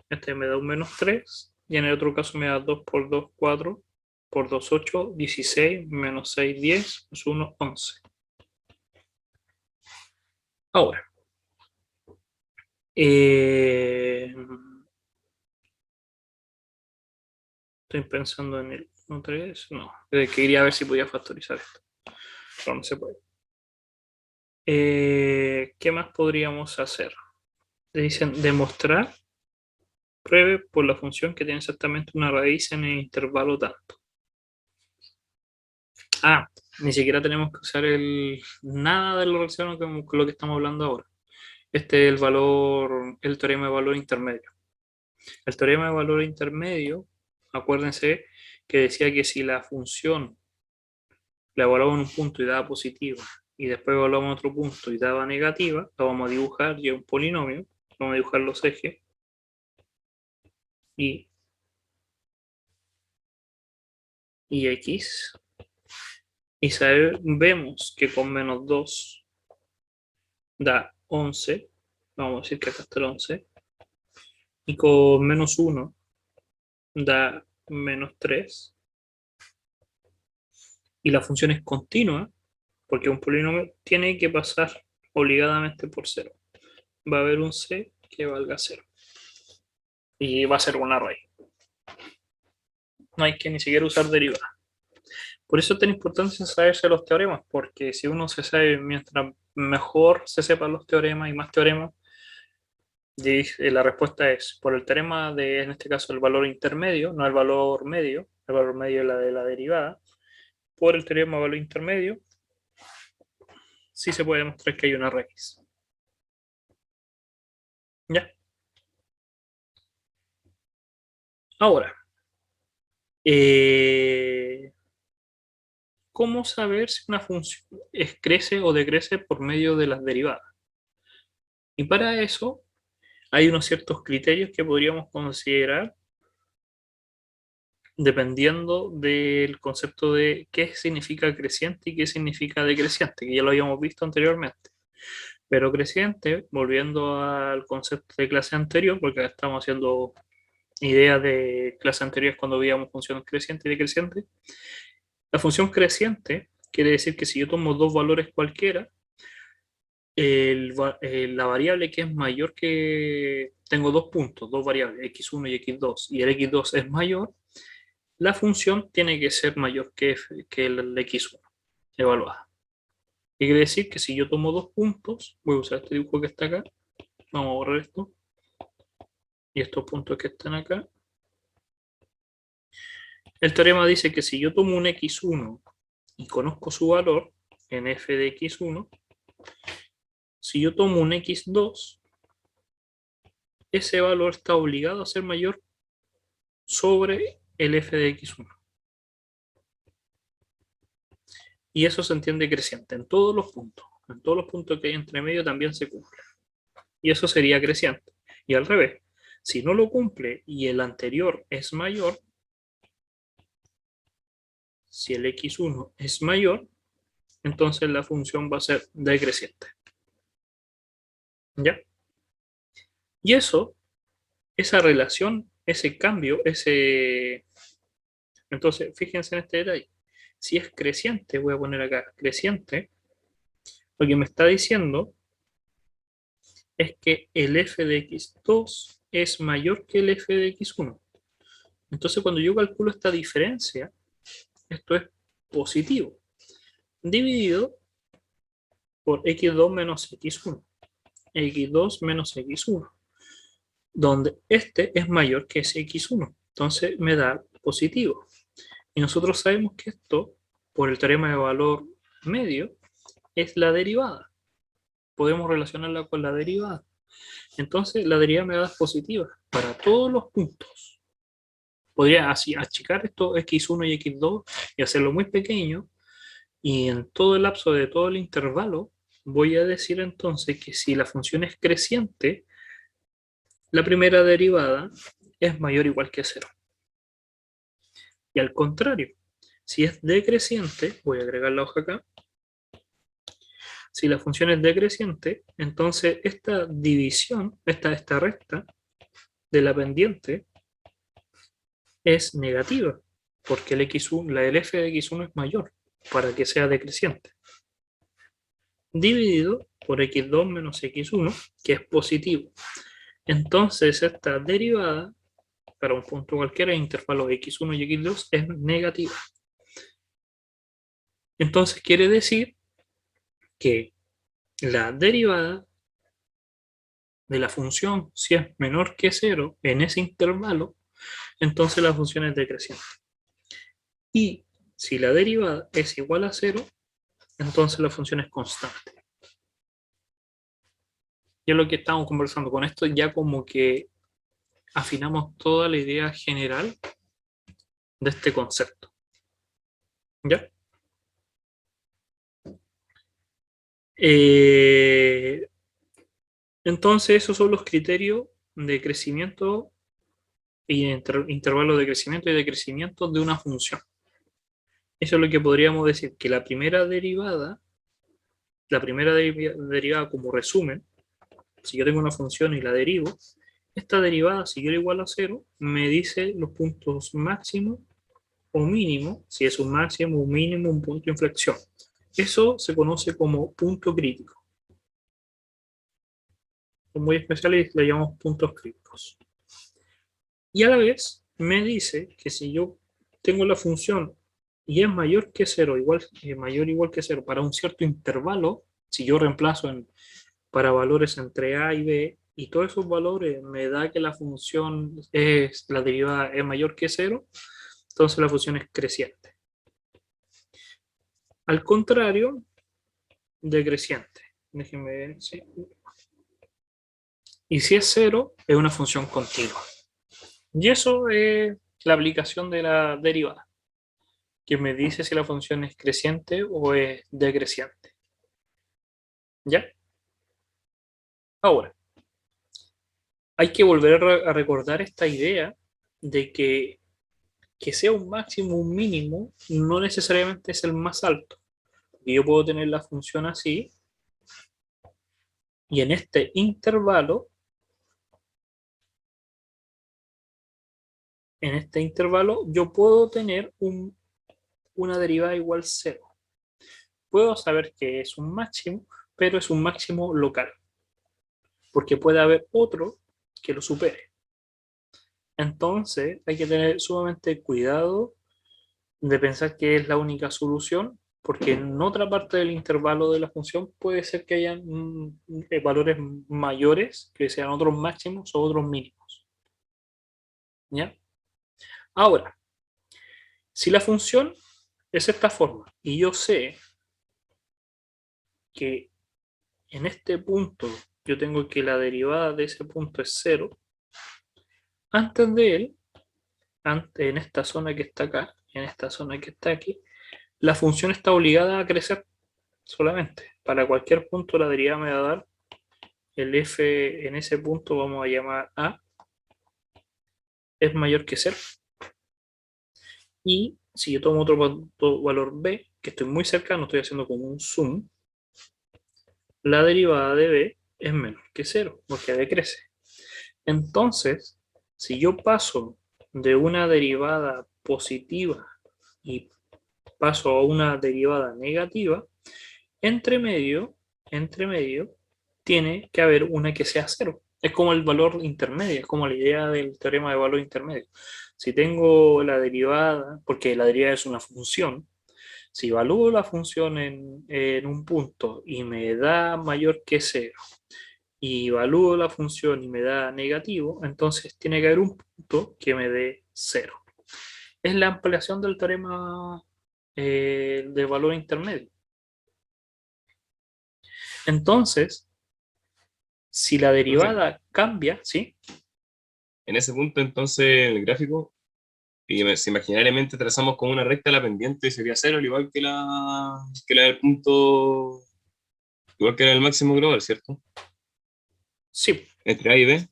Este me da un menos 3. Y en el otro caso me da 2 por 2, 4. Por 2, 8, 16. Menos 6, 10. Más 1, 11. Ahora. Estoy pensando en el 1, 3. No. Quería ver si podía factorizar esto. Pero no se puede. ¿Qué más podríamos hacer? Le dicen demostrar, pruebe por la función que tiene exactamente una raíz en el intervalo tanto. Ni siquiera tenemos que usar nada de lo relacionado con lo que estamos hablando ahora. Este es el teorema de valor intermedio. El teorema de valor intermedio, acuérdense que decía que si la función la evaluamos en un punto y daba positiva, y después evaluamos en otro punto y daba negativa, la vamos a dibujar ya un polinomio, vamos a dibujar los ejes, y x, y vemos que con menos 2 da 11, vamos a decir que acá está el 11, y con menos 1 da menos 3, y la función es continua, porque un polinomio tiene que pasar obligadamente por 0. Va a haber un c que valga 0, y va a ser una raíz. No hay que ni siquiera usar derivada. Por eso es tan importante saberse los teoremas, porque si uno se sabe, mientras mejor se sepan los teoremas y más teoremas, la respuesta es por el teorema de, en este caso, el valor intermedio, no el valor medio es la de la derivada. Por el teorema de valor intermedio, sí se puede demostrar que hay una raíz. ¿Ya? Ahora, ¿cómo saber si una función crece o decrece por medio de las derivadas? Y para eso hay unos ciertos criterios que podríamos considerar dependiendo del concepto de qué significa creciente y qué significa decreciente, que ya lo habíamos visto anteriormente. Pero creciente, volviendo al concepto de clase anterior, porque acá estamos haciendo ideas de clase anteriores cuando veíamos funciones creciente y decreciente, la función creciente quiere decir que si yo tomo dos valores cualquiera, la variable que es mayor que... Tengo dos puntos, dos variables, x1 y x2, y el x2 es mayor, la función tiene que ser mayor que el x1 evaluada. Y quiere decir que si yo tomo dos puntos, voy a usar este dibujo que está acá, vamos a borrar esto, y estos puntos que están acá. El teorema dice que si yo tomo un x1 y conozco su valor en f de x1, si yo tomo un x2, ese valor está obligado a ser mayor sobre el f de x1. Y eso se entiende creciente en todos los puntos. En todos los puntos que hay entre medio también se cumple. Y eso sería creciente. Y al revés, si no lo cumple y el anterior es mayor, si el x1 es mayor, entonces la función va a ser decreciente. ¿Ya? Y eso, esa relación, ese cambio, Entonces, fíjense en este detalle. Si es creciente, voy a poner acá creciente, lo que me está diciendo es que el f de x2 es mayor que el f de x1. Entonces, cuando yo calculo esta diferencia, esto es positivo, dividido por x2 menos x1, x2 menos x1, donde este es mayor que ese x1. Entonces me da positivo. Y nosotros sabemos que esto, por el teorema de valor medio, es la derivada. Podemos relacionarla con la derivada. Entonces, la derivada me da positiva para todos los puntos. Podría así achicar esto x1 y x2 y hacerlo muy pequeño. Y en todo el lapso de todo el intervalo, voy a decir entonces que si la función es creciente, la primera derivada es mayor o igual que 0. Y al contrario, si es decreciente, voy a agregar la hoja acá. Si la función es decreciente, entonces esta división, esta recta de la pendiente es negativa, porque el x1, el f de x1 es mayor para que sea decreciente. Dividido por x2 menos x1, que es positivo. Entonces esta derivada para un punto cualquiera, intervalo x1 y x2 es negativa. Entonces quiere decir que la derivada de la función, si es menor que 0 en ese intervalo, entonces la función es decreciente. Y si la derivada es igual a 0, entonces la función es constante. Y es lo que estamos conversando con esto, ya como que afinamos toda la idea general de este concepto. ¿Ya? Entonces esos son los criterios de crecimiento y intervalo de crecimiento y decrecimiento de una función. Eso es lo que podríamos decir, que la primera derivada como resumen, si yo tengo una función y la derivo, esta derivada, si yo era igual a 0, me dice los puntos máximos o mínimos, si es un máximo, un mínimo, un punto de inflexión. Eso se conoce como punto crítico. Son muy especiales y le llamamos puntos críticos. Y a la vez me dice que si yo tengo la función y es mayor que 0, mayor o igual que 0 para un cierto intervalo, si yo reemplazo para valores entre a y b, y todos esos valores me da que la función la derivada es mayor que 0, entonces la función es creciente. Al contrario, decreciente. Déjenme ver, sí. Y si es 0, es una función continua. Y eso es la aplicación de la derivada, que me dice si la función es creciente o es decreciente. ¿Ya? Ahora, hay que volver a recordar esta idea de que sea un máximo o un mínimo no necesariamente es el más alto. Y yo puedo tener la función así, y en este intervalo yo puedo tener una derivada igual 0. Puedo saber que es un máximo, pero es un máximo local, porque puede haber otro que lo supere. Entonces hay que tener sumamente cuidado de pensar que es la única solución, porque en otra parte del intervalo de la función puede ser que hayan valores mayores, que sean otros máximos o otros mínimos. ¿Ya? Ahora, si la función es esta forma y yo sé que en este punto yo tengo que la derivada de ese punto es 0, antes de él, en esta zona que está acá, en esta zona que está aquí, la función está obligada a crecer solamente. Para cualquier punto la derivada me va a dar el f en ese punto, vamos a llamar a, es mayor que 0. Y si yo tomo otro valor b, que estoy muy cercano, estoy haciendo como un zoom, la derivada de b es menor que 0, porque decrece. Entonces, si yo paso de una derivada positiva y paso a una derivada negativa, entre medio, tiene que haber una que sea 0. Es como el valor intermedio, es como la idea del teorema de valor intermedio. Si tengo la derivada, porque la derivada es una función, si evalúo la función en un punto y me da mayor que 0, y evalúo la función y me da negativo, entonces tiene que haber un punto que me dé 0. Es la ampliación del teorema de valor intermedio. Entonces, si la Entonces, derivada cambia, ¿sí? en ese punto, entonces, el gráfico, si imaginariamente trazamos como una recta la pendiente, sería cero, al igual que la del punto, igual que la del máximo global, ¿cierto? Sí, Entre A y B.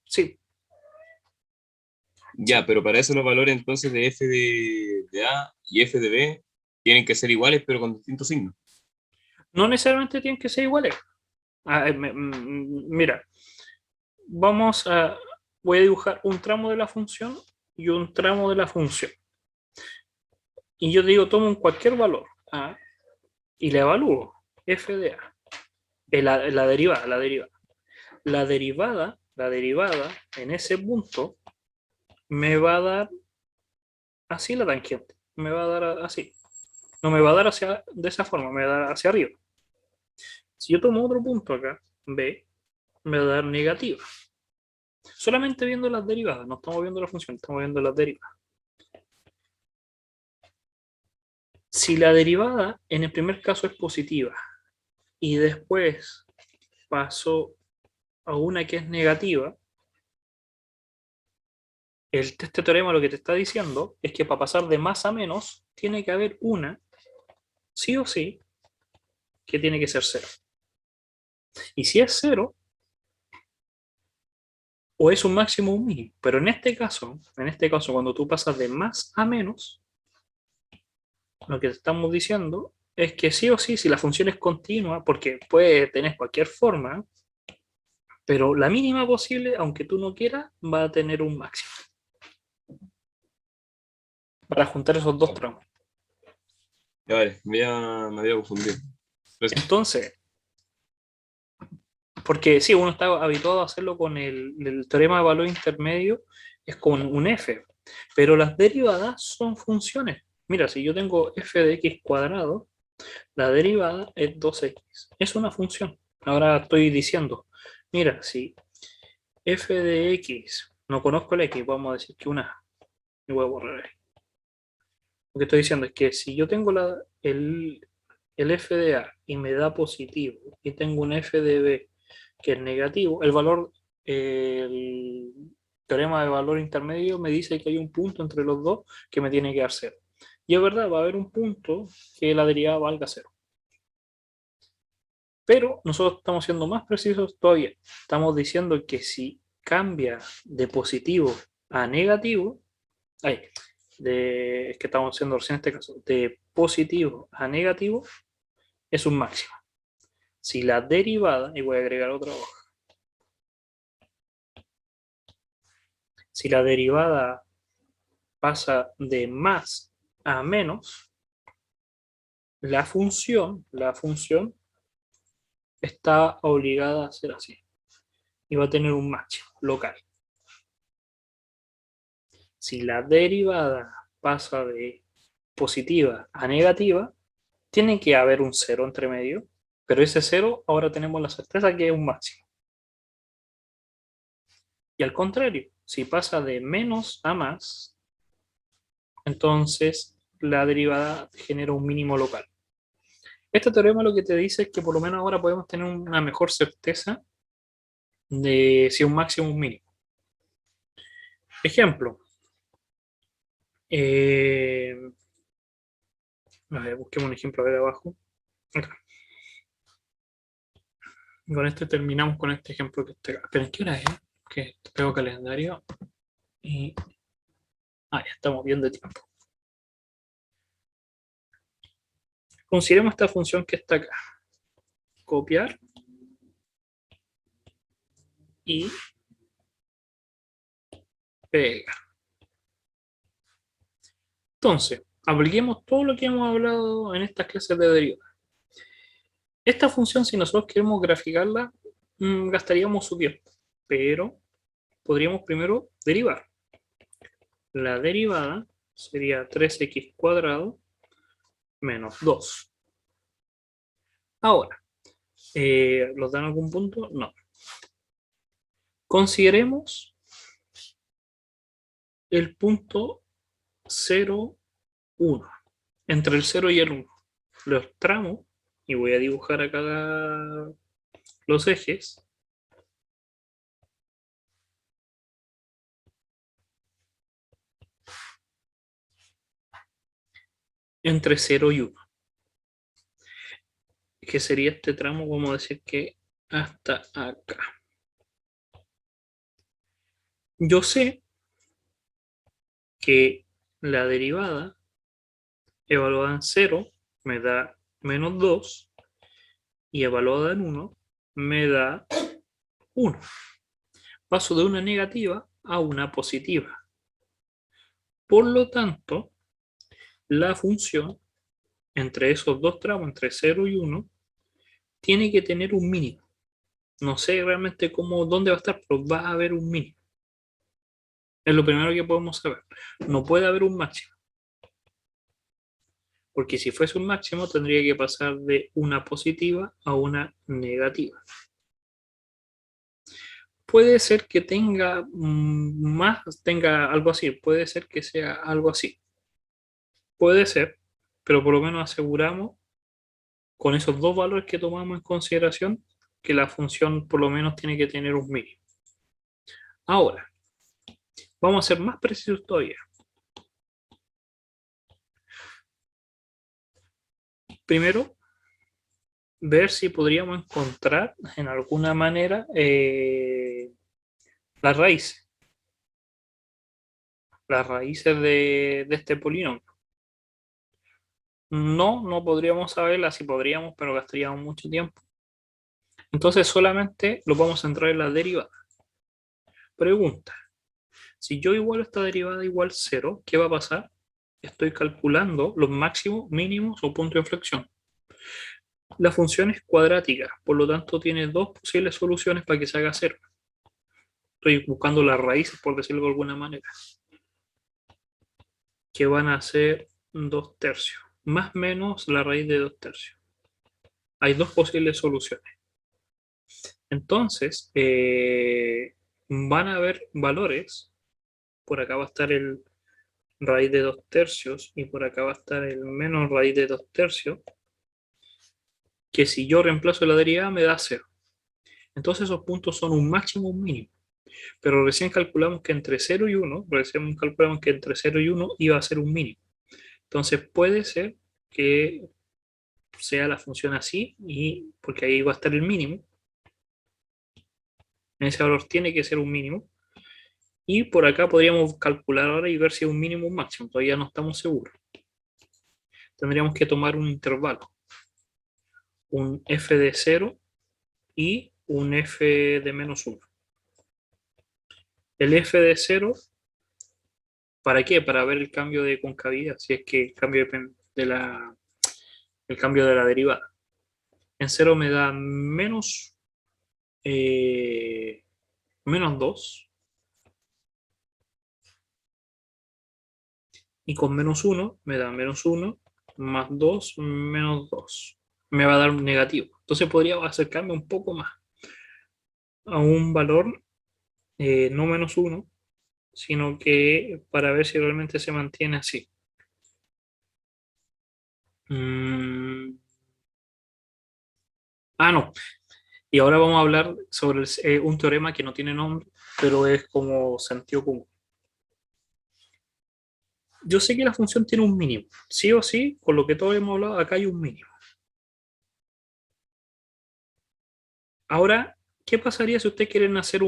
sí, Ya, sí. pero para eso los valores entonces de f de A y f de B tienen que ser iguales, pero con distintos signos. No necesariamente tienen que ser iguales. Mira, vamos a, voy a dibujar un tramo de la función y un tramo de la función. Y yo digo, tomo cualquier valor A y le evalúo f de A. La derivada, la derivada. La derivada en ese punto me va a dar así la tangente. Me va a dar así. No me va a dar hacia, de esa forma, me va a dar hacia arriba. Si yo tomo otro punto acá, B, me va a dar negativa. Solamente viendo las derivadas, no estamos viendo la función, estamos viendo las derivadas. Si la derivada en el primer caso es positiva y después paso a una que es negativa, este teorema lo que te está diciendo es que para pasar de más a menos tiene que haber una, sí o sí, que tiene que ser cero. Y si es cero, o es un máximo o un mínimo. Pero en este caso, cuando tú pasas de más a menos, lo que te estamos diciendo es que sí o sí, si la función es continua, porque puede tener cualquier forma, pero la mínima posible, aunque tú no quieras, va a tener un máximo para juntar esos dos Ya, tramos. ya vale, me había confundido. Entonces, Entonces, porque sí, uno está habituado a hacerlo con el teorema de valor intermedio, es con un f, pero las derivadas son funciones. Mira, si yo tengo f de x cuadrado, la derivada es 2x. Es una función. Ahora estoy diciendo, mira, si f de x, no conozco el x, vamos a decir que una a. Me voy a borrar ahí. Lo que estoy diciendo es que si yo tengo el f de a y me da positivo y tengo un f de b que es negativo, el teorema de valor intermedio me dice que hay un punto entre los dos que me tiene que dar cero. Y es verdad, va a haber un punto que la derivada valga cero. Pero nosotros estamos siendo más precisos todavía. Estamos diciendo que si cambia de positivo a negativo, es que estamos haciendo recién este caso, de positivo a negativo es un máximo. Si la derivada, y voy a agregar otra hoja, si la derivada pasa de más a menos, la función está obligada a ser así y va a tener un máximo local. Si la derivada pasa de positiva a negativa, tiene que haber un cero entre medio, pero ese cero ahora tenemos la certeza que es un máximo. Y al contrario, si pasa de menos a más, entonces la derivada genera un mínimo local. Este teorema lo que te dice es que por lo menos ahora podemos tener una mejor certeza de si un máximo o un mínimo. Ejemplo, eh, a ver, busquemos un ejemplo de abajo. Acá. Con este terminamos con este ejemplo que está acá. Pero ¿qué hora es? Que pego calendario y... ya estamos bien de tiempo. Consideremos esta función que está acá. Copiar y pegar. Entonces, apliquemos todo lo que hemos hablado en estas clases de derivadas. Esta función, si nosotros queremos graficarla, gastaríamos su tiempo, pero podríamos primero derivar. La derivada sería 3x cuadrado menos 2. Ahora, ¿los dan algún punto? No. Consideremos el punto 0, 1. Entre el 0 y el 1. Los tramos, y voy a dibujar acá los ejes. Entre 0 y 1. Que sería este tramo, vamos a decir que hasta acá. Yo sé que la derivada evaluada en 0 me da menos 2 y evaluada en 1 me da 1. Paso de una negativa a una positiva. Por lo tanto, la función entre esos dos tramos, entre 0 y 1, tiene que tener un mínimo. No sé realmente dónde va a estar, pero va a haber un mínimo. Es lo primero que podemos saber. No puede haber un máximo. Porque si fuese un máximo, tendría que pasar de una positiva a una negativa. Puede ser que tenga tenga algo así, puede ser que sea algo así. Puede ser, pero por lo menos aseguramos con esos dos valores que tomamos en consideración que la función por lo menos tiene que tener un mínimo. Ahora, vamos a ser más precisos todavía. Primero, ver si podríamos encontrar en alguna manera las raíces. Las raíces de este polinomio. No podríamos saberlas, si podríamos, pero gastaríamos mucho tiempo. Entonces solamente lo vamos a entrar en la derivada. Pregunta, si yo igualo esta derivada igual 0, ¿qué va a pasar? Estoy calculando los máximos, mínimos o punto de inflexión. La función es cuadrática, por lo tanto tiene dos posibles soluciones para que se haga 0. Estoy buscando las raíces, por decirlo de alguna manera, que van a ser 2 tercios, más o menos la raíz de 2 tercios. Hay dos posibles soluciones. Entonces, van a haber valores. Por acá va a estar el raíz de 2 tercios y por acá va a estar el menos raíz de 2 tercios, que si yo reemplazo la derivada me da 0. Entonces esos puntos son un máximo o un mínimo. Pero recién calculamos que entre 0 y 1, recién calculamos que entre 0 y 1 iba a ser un mínimo. Entonces puede ser que sea la función así, y porque ahí va a estar el mínimo. En ese valor tiene que ser un mínimo. Y por acá podríamos calcular ahora y ver si es un mínimo o un máximo. Todavía no estamos seguros. Tendríamos que tomar un intervalo. Un f de 0 y un f de menos 1. El f de 0, ¿para qué? Para ver el cambio de concavidad, si es que el cambio el cambio de la derivada. En 0 me da menos 2 y con menos 1 me da menos 1 más 2 menos 2. Me va a dar un negativo. Entonces podría acercarme un poco más a un valor no menos 1, sino que para ver si realmente se mantiene así. Mm, no. Y ahora vamos a hablar sobre un teorema que no tiene nombre, pero es como sentido común. Yo sé que la función tiene un mínimo. Sí o sí, con lo que todos hemos hablado, acá hay un mínimo. Ahora, ¿qué pasaría si ustedes quieren hacer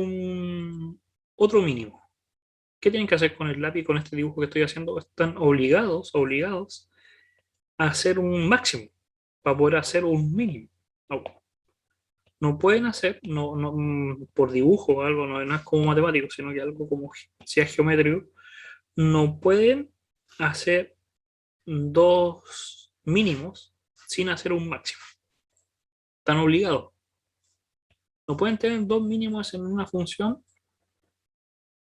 otro mínimo? ¿Qué tienen que hacer con el lápiz, con este dibujo que estoy haciendo? Están obligados a hacer un máximo para poder hacer un mínimo. No, no pueden hacer, por dibujo o algo, no es como matemático, sino que algo como si es geométrico, no pueden hacer dos mínimos sin hacer un máximo. Están obligados. No pueden tener dos mínimos en una función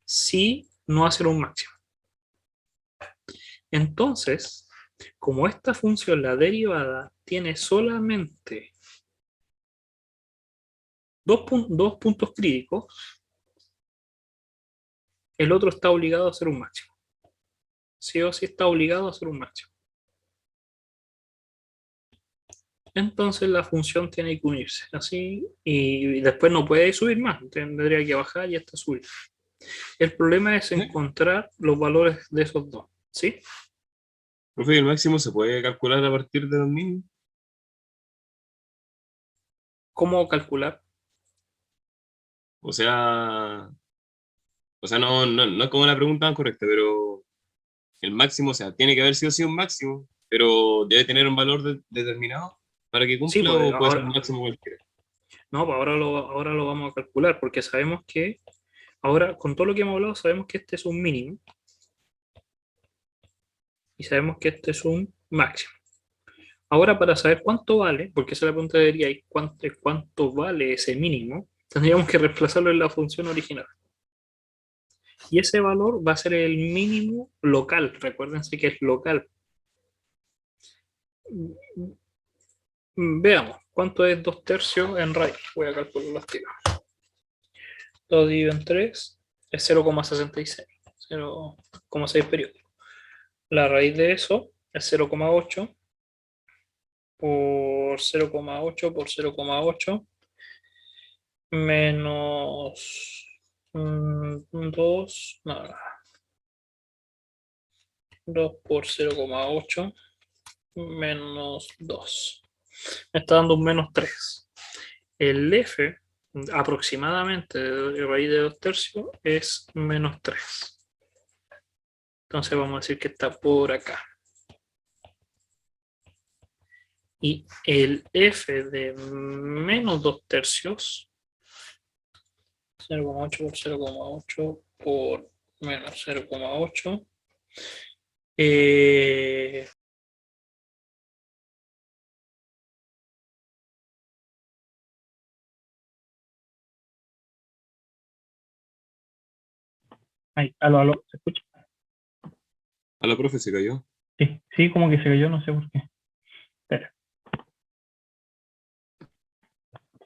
si no hacer un máximo. Entonces, como esta función, la derivada, tiene solamente dos puntos críticos, el otro está obligado a hacer un máximo. sí o sí está obligado a ser un máximo. Entonces la función tiene que unirse, así, y después no puede subir más, tendría que bajar y hasta subir. El problema es ¿Sí? encontrar los valores de esos dos, ¿sí? Profe, ¿el máximo se puede calcular a partir de los mínimos? ¿Cómo calcular? O sea, no es como la pregunta más correcta, pero el máximo, o sea, tiene que haber sido sí un máximo, pero debe tener un valor determinado para que Sí, cumpla pues o puede ser un ahora, máximo cualquiera. no, pues ahora lo vamos a calcular, porque sabemos que, ahora con todo lo que hemos hablado, sabemos que este es un mínimo y sabemos que este es un máximo. Ahora, para saber cuánto vale, porque esa es la pregunta de debería ir, cuánto vale ese mínimo, tendríamos que reemplazarlo en la función original. Y ese valor va a ser el mínimo local. Recuérdense que es local. Veamos, ¿cuánto es 2 tercios en raíz? Voy a calcular las tiras. 2 dividido en 3 es 0,66. 0,6 periodos. La raíz de eso es 0,8 por 0,8 por 0,8 menos 2, no, 2 por 0,8 menos 2. Me está dando un menos 3. El F aproximadamente de raíz de 2 tercios es menos 3. Entonces vamos a decir que está por acá. Y el F de menos 2 tercios, 0,8 por 0,8 por menos 0,8. Eh, aló, ¿se escucha? A la profe se cayó. Sí, sí, como que se cayó, no sé por qué. Espera.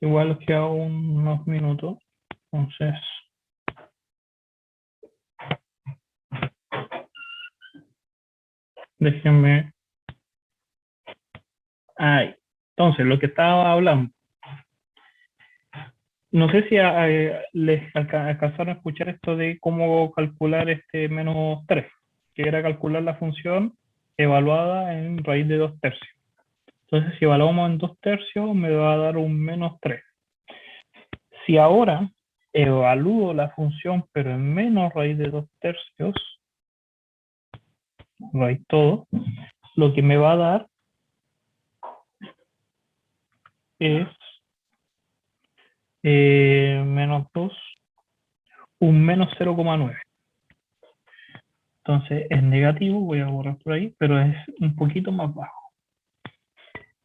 Igual nos queda unos minutos, entonces déjenme. Ahí. Entonces, lo que estaba hablando, no sé si les alcanzaron a escuchar esto de cómo calcular este menos 3, que era calcular la función evaluada en raíz de 2 tercios. Entonces, si evaluamos en 2 tercios, me va a dar un menos 3. Si ahora evalúo la función, pero en menos raíz de 2 tercios, raíz todo, lo que me va a dar es menos 2, un menos 0,9. Entonces es negativo, voy a borrar por ahí, pero es un poquito más bajo.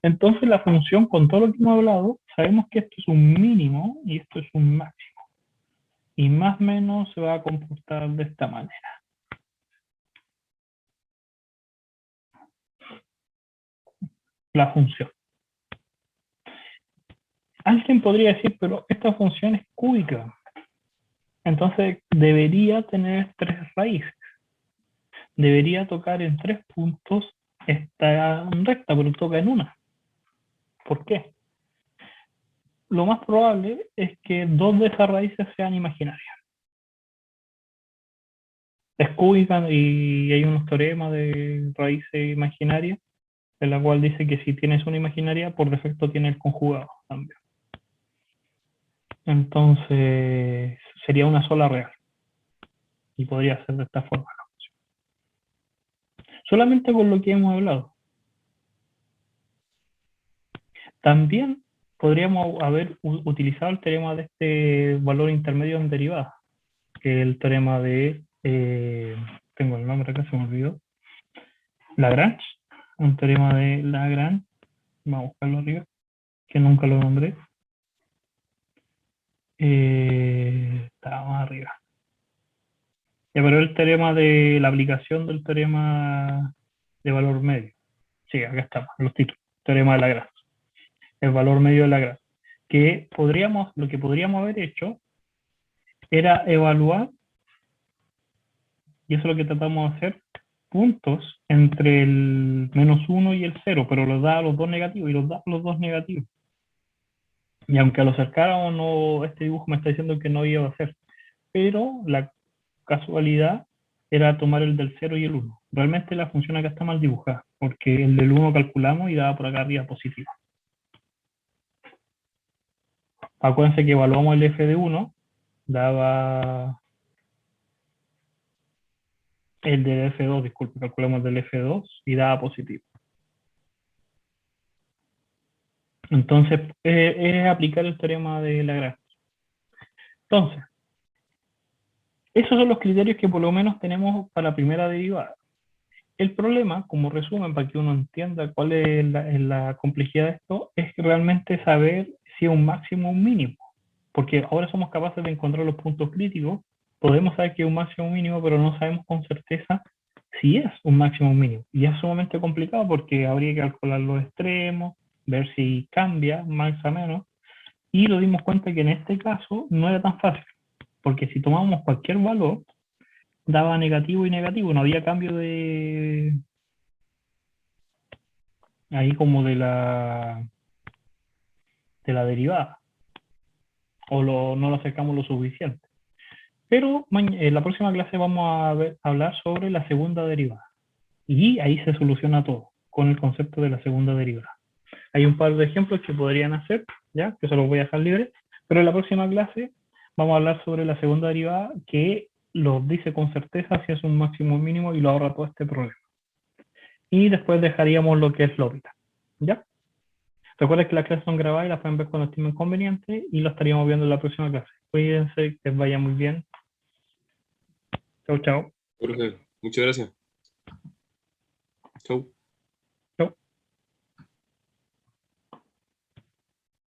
Entonces la función, con todo lo que hemos hablado, sabemos que esto es un mínimo y esto es un máximo. Y más o menos se va a comportar de esta manera. La función. Alguien podría decir, pero esta función es cúbica. Entonces debería tener 3 raíces. Debería tocar en 3 puntos esta recta, pero toca en una. ¿Por qué? Lo más probable es que 2 de esas raíces sean imaginarias. Es cúbica y hay unos teoremas de raíces imaginarias, en la cual dice que si tienes una imaginaria, por defecto tiene el conjugado también. Entonces, sería una sola real. Y podría ser de esta forma. Solamente con lo que hemos hablado. También podríamos haber utilizado el teorema de este valor intermedio en derivada, que es el teorema de, tengo el nombre acá, se me olvidó, Lagrange, un teorema de Lagrange, vamos a buscarlo arriba, que nunca lo nombré, estaba más arriba. Ya, pero el teorema de la aplicación del teorema de valor medio. Sí, acá estamos, los títulos. Teorema de Lagrange. El valor medio de Lagrange. Lo que podríamos haber hecho era evaluar, y eso es lo que tratamos de hacer, puntos entre el -1 y el 0, pero los da a los dos negativos y los da a los dos negativos. Y aunque lo acercáramos, no, este dibujo me está diciendo que no iba a ser. Pero la casualidad era tomar el del 0 y el 1. Realmente la función acá está mal dibujada, porque el del 1 calculamos y daba por acá arriba positivo. Acuérdense que evaluamos el f de 1, daba el del f2, disculpe, calculamos del f2 y daba positivo. Entonces, es aplicar el teorema de Lagrange. Entonces, esos son los criterios que por lo menos tenemos para la primera derivada. El problema, como resumen, para que uno entienda cuál es la complejidad de esto, es realmente saber si es un máximo o un mínimo. Porque ahora somos capaces de encontrar los puntos críticos, podemos saber que es un máximo o un mínimo, pero no sabemos con certeza si es un máximo o un mínimo. Y es sumamente complicado porque habría que calcular los extremos, ver si cambia más o menos. Y nos dimos cuenta que en este caso no era tan fácil, porque si tomamos cualquier valor, daba negativo y negativo, no había cambio de ahí como de la derivada, o no lo acercamos lo suficiente. Pero en la próxima clase vamos a hablar sobre la segunda derivada, y ahí se soluciona todo con el concepto de la segunda derivada. Hay un par de ejemplos que podrían hacer, ya que se los voy a dejar libres, pero en la próxima clase vamos a hablar sobre la segunda derivada, que los dice con certeza si es un máximo o mínimo y lo ahorra todo este problema. Y después dejaríamos lo que es L'Hopital, ¿ya? Recuerden que las clases son grabadas y las pueden ver cuando estimen conveniente y lo estaríamos viendo en la próxima clase. Cuídense, que les vaya muy bien. Chau, chau. Profe, muchas gracias. Chau.